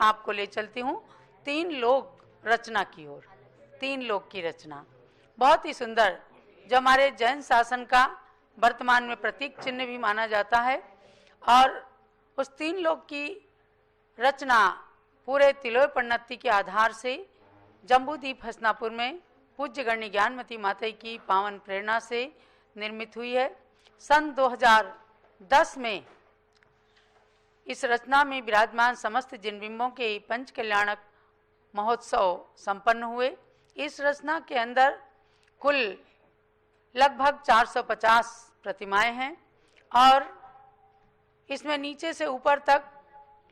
आपको ले चलती हूँ 3 लोक रचना की ओर। 3 लोक की रचना बहुत ही सुंदर, जो हमारे जैन शासन का वर्तमान में प्रतीक चिन्ह भी माना जाता है। और उस 3 लोक की रचना पूरे तिलोय प्रणति के आधार से जम्बूद्वीप हसनापुर में पूज्य गण्य ज्ञानमती माता की पावन प्रेरणा से निर्मित हुई है। सन 2010 में इस रचना में विराजमान समस्त जिनबिंबों के पंच कल्याणक महोत्सव संपन्न हुए। इस रचना के अंदर कुल लगभग 450 प्रतिमाएं हैं और इसमें नीचे से ऊपर तक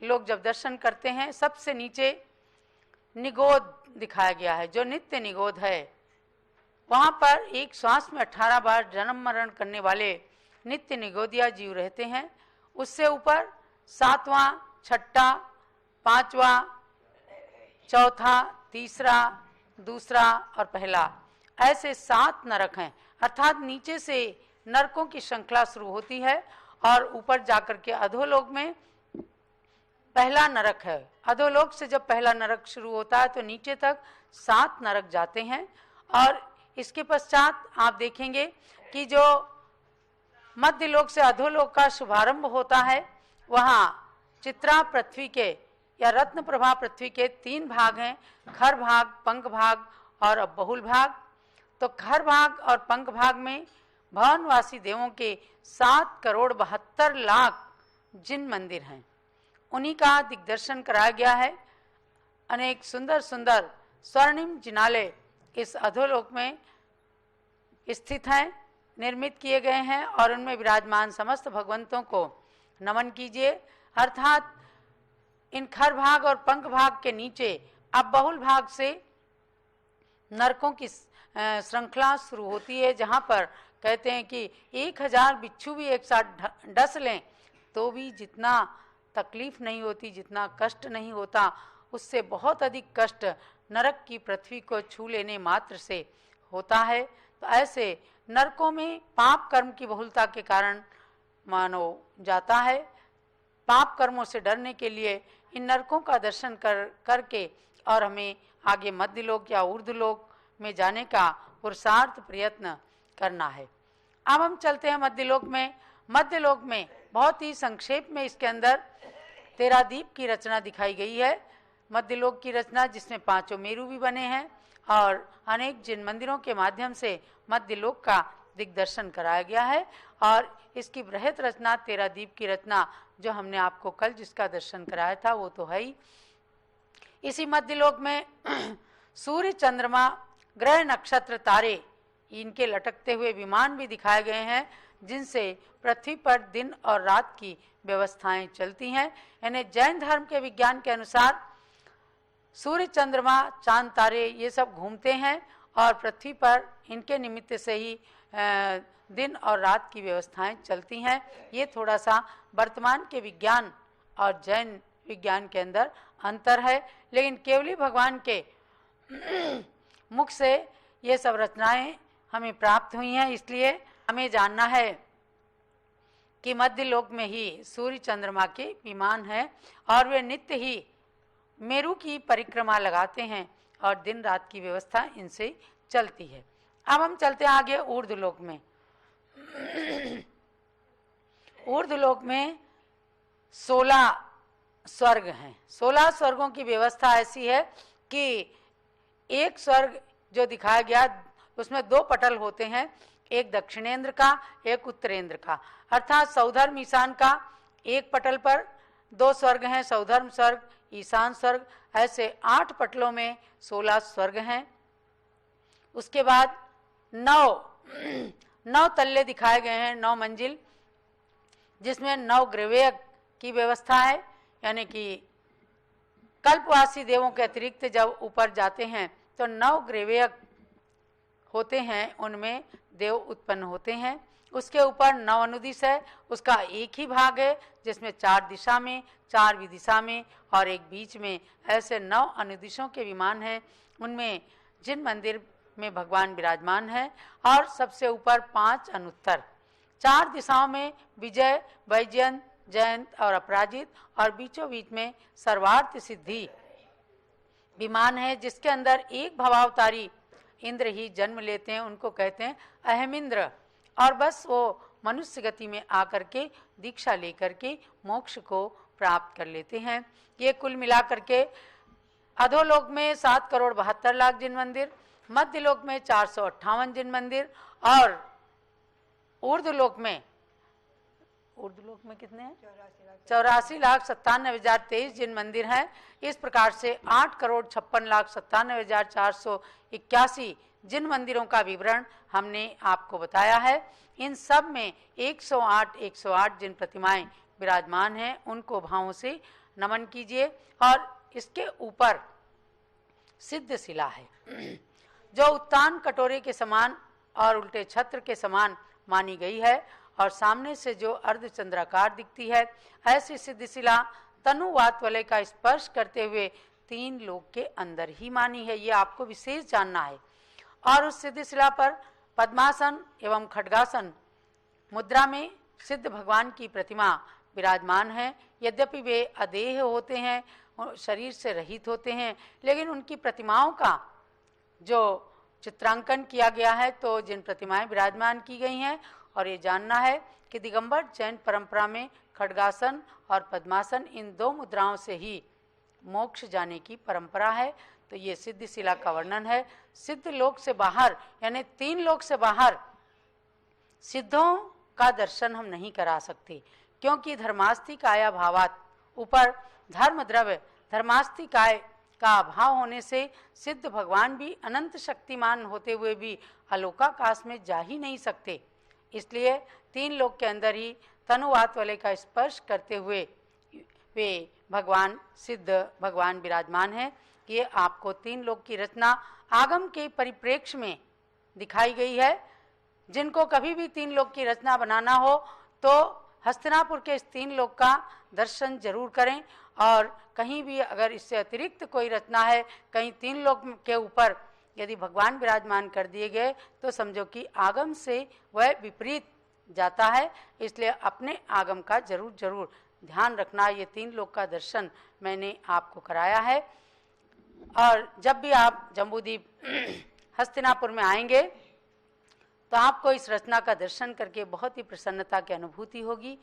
लोग जब दर्शन करते हैं, सबसे नीचे निगोद दिखाया गया है, जो नित्य निगोद है। वहाँ पर एक श्वास में 18 बार जन्म मरण करने वाले नित्य निगोदिया जीव रहते हैं। उससे ऊपर 7वां, 6ठा, 5वां, चौथा, तीसरा, दूसरा और पहला, ऐसे 7 नरक हैं। अर्थात नीचे से नरकों की श्रृंखला शुरू होती है और ऊपर जाकर के अधोलोक में पहला नरक है। अधोलोक से जब पहला नरक शुरू होता है तो नीचे तक 7 नरक जाते हैं। और इसके पश्चात आप देखेंगे कि जो मध्य लोक से अधोलोक का शुभारंभ होता है, वहाँ चित्रा पृथ्वी के या रत्न प्रभा पृथ्वी के 3 भाग हैं, खर भाग, पंख भाग और बहुल भाग। तो खर भाग और पंख भाग में भवनवासी देवों के 7,72,00,000 जिन मंदिर हैं, उन्हीं का दिग्दर्शन कराया गया है। अनेक सुंदर सुंदर स्वर्णिम जिनालय इस अधोलोक में स्थित हैं, निर्मित किए गए हैं और उनमें विराजमान समस्त भगवंतों को नमन कीजिए। अर्थात इन खर भाग और पंख भाग के नीचे अब बहुल भाग से नरकों की श्रृंखला शुरू होती है, जहाँ पर कहते हैं कि 1000 बिच्छू भी एक साथ डस लें तो भी जितना तकलीफ नहीं होती, जितना कष्ट नहीं होता, उससे बहुत अधिक कष्ट नरक की पृथ्वी को छू लेने मात्र से होता है। तो ऐसे नरकों में पाप कर्म की बहुलता के कारण मानो जाता है। पाप कर्मों से डरने के लिए इन नरकों का दर्शन करके और हमें आगे मध्यलोक या ऊर्ध्वलोक में जाने का पुरुषार्थ प्रयत्न करना है। अब हम चलते हैं मध्यलोक में। मध्यलोक में बहुत ही संक्षेप में इसके अंदर 13 दीप की रचना दिखाई गई है। मध्यलोक की रचना जिसमें 5 मेरु भी बने हैं और अनेक जिन मंदिरों के माध्यम से मध्यलोक का दिग्दर्शन कराया गया है। और इसकी बृहत रचना 13 दीप की रचना जो हमने आपको कल जिसका दर्शन कराया था वो तो है ही। इसी मध्यलोक में सूर्य, चंद्रमा, ग्रह, नक्षत्र, तारे, इनके लटकते हुए विमान भी दिखाए गए हैं, जिनसे पृथ्वी पर दिन और रात की व्यवस्थाएं चलती हैं। यानी जैन धर्म के विज्ञान के अनुसार सूर्य, चंद्रमा, चांद, तारे ये सब घूमते हैं और पृथ्वी पर इनके निमित्त से ही दिन और रात की व्यवस्थाएं चलती हैं। ये थोड़ा सा वर्तमान के विज्ञान और जैन विज्ञान के अंदर अंतर है, लेकिन केवली भगवान के मुख से ये सब रचनाएं हमें प्राप्त हुई हैं। इसलिए हमें जानना है कि मध्यलोक में ही सूर्य, चंद्रमा के विमान हैं और वे नित्य ही मेरु की परिक्रमा लगाते हैं और दिन रात की व्यवस्था इनसे चलती है। अब हम चलते हैं आगे ऊर्ध्वलोक में। ऊर्ध्वलोक में 16 स्वर्ग हैं। 16 स्वर्गों की व्यवस्था ऐसी है कि एक स्वर्ग जो दिखाया गया उसमें 2 पटल होते हैं, एक दक्षिणेंद्र का, एक उत्तरेंद्र का। अर्थात सौधर्म ईशान का एक पटल पर 2 स्वर्ग हैं, सौधर्म स्वर्ग, ईशान स्वर्ग। ऐसे 8 पटलों में 16 स्वर्ग हैं। उसके बाद 9 तल्ले दिखाए गए हैं, 9 मंजिल, जिसमें 9 ग्रवेयक की व्यवस्था है। यानी कि कल्पवासी देवों के अतिरिक्त जब ऊपर जाते हैं तो 9 ग्रवेयक होते हैं, उनमें देव उत्पन्न होते हैं। उसके ऊपर 9 अनुदिश है, उसका एक ही भाग है जिसमें 4 दिशा में, 4 विदिशा में और एक बीच में, ऐसे 9 अनुदिशों के विमान हैं। उनमें जिन मंदिर में भगवान विराजमान है और सबसे ऊपर 5 अनुत्तर, 4 दिशाओं में विजय, वैजयंत, जयंत और अपराजित, और बीचों बीच में सर्वार्थ सिद्धि विमान है, जिसके अंदर एक भवावतारी इंद्र ही जन्म लेते हैं, उनको कहते हैं अहमिंद्र। और बस वो मनुष्य गति में आकर के दीक्षा लेकर के मोक्ष को प्राप्त कर लेते हैं। ये कुल मिलाकर के अधोलोक में 7,72,00,000 जिन मंदिर, मध्यलोक में 458 जिन मंदिर, और ऊर्ध्वलोक में कितने हैं? 84,97,023 जिन मंदिर हैं। इस प्रकार से 8,56,97,481 जिन मंदिरों का विवरण हमने आपको बताया है। इन सब में 108 जिन प्रतिमाएं विराजमान हैं, उनको भावों से नमन कीजिए। और इसके ऊपर सिद्ध शिला है, जो उत्तान कटोरे के समान और उल्टे छत्र के समान मानी गई है, और सामने से जो अर्धचंद्राकार दिखती है। ऐसी सिद्ध शिला तनुवात वलय का स्पर्श करते हुए 3 लोक के अंदर ही मानी है, ये आपको विशेष जानना है। और उस सिद्ध शिला पर पद्मासन एवं खड्गासन मुद्रा में सिद्ध भगवान की प्रतिमा विराजमान है। यद्यपि वे अदेह होते हैं, शरीर से रहित होते हैं, लेकिन उनकी प्रतिमाओं का जो चित्रांकन किया गया है, तो जिन प्रतिमाएं विराजमान की गई हैं, और ये जानना है कि दिगंबर जैन परंपरा में खड्गासन और पद्मासन, इन 2 मुद्राओं से ही मोक्ष जाने की परंपरा है। तो ये सिद्ध शिला का वर्णन है। सिद्ध लोक से बाहर, यानी 3 लोक से बाहर सिद्धों का दर्शन हम नहीं करा सकते, क्योंकि धर्मास्ति काया भावात, ऊपर धर्म द्रव्य धर्मास्ति काय का अभाव होने से सिद्ध भगवान भी अनंत शक्तिमान होते हुए भी अलोकाकाश में जा ही नहीं सकते। इसलिए 3 लोक के अंदर ही तनुवात वाले का स्पर्श करते हुए वे भगवान, सिद्ध भगवान विराजमान हैं। ये आपको 3 लोक की रचना आगम के परिप्रेक्ष्य में दिखाई गई है। जिनको कभी भी 3 लोक की रचना बनाना हो, तो हस्तिनापुर के इस 3 लोक का दर्शन जरूर करें। और कहीं भी अगर इससे अतिरिक्त कोई रचना है, कहीं 3 लोक के ऊपर यदि भगवान विराजमान कर दिए गए, तो समझो कि आगम से वह विपरीत जाता है। इसलिए अपने आगम का जरूर ध्यान रखना। ये 3 लोक का दर्शन मैंने आपको कराया है। और जब भी आप जम्बूद्वीप हस्तिनापुर में आएंगे, तो आपको इस रचना का दर्शन करके बहुत ही प्रसन्नता की अनुभूति होगी।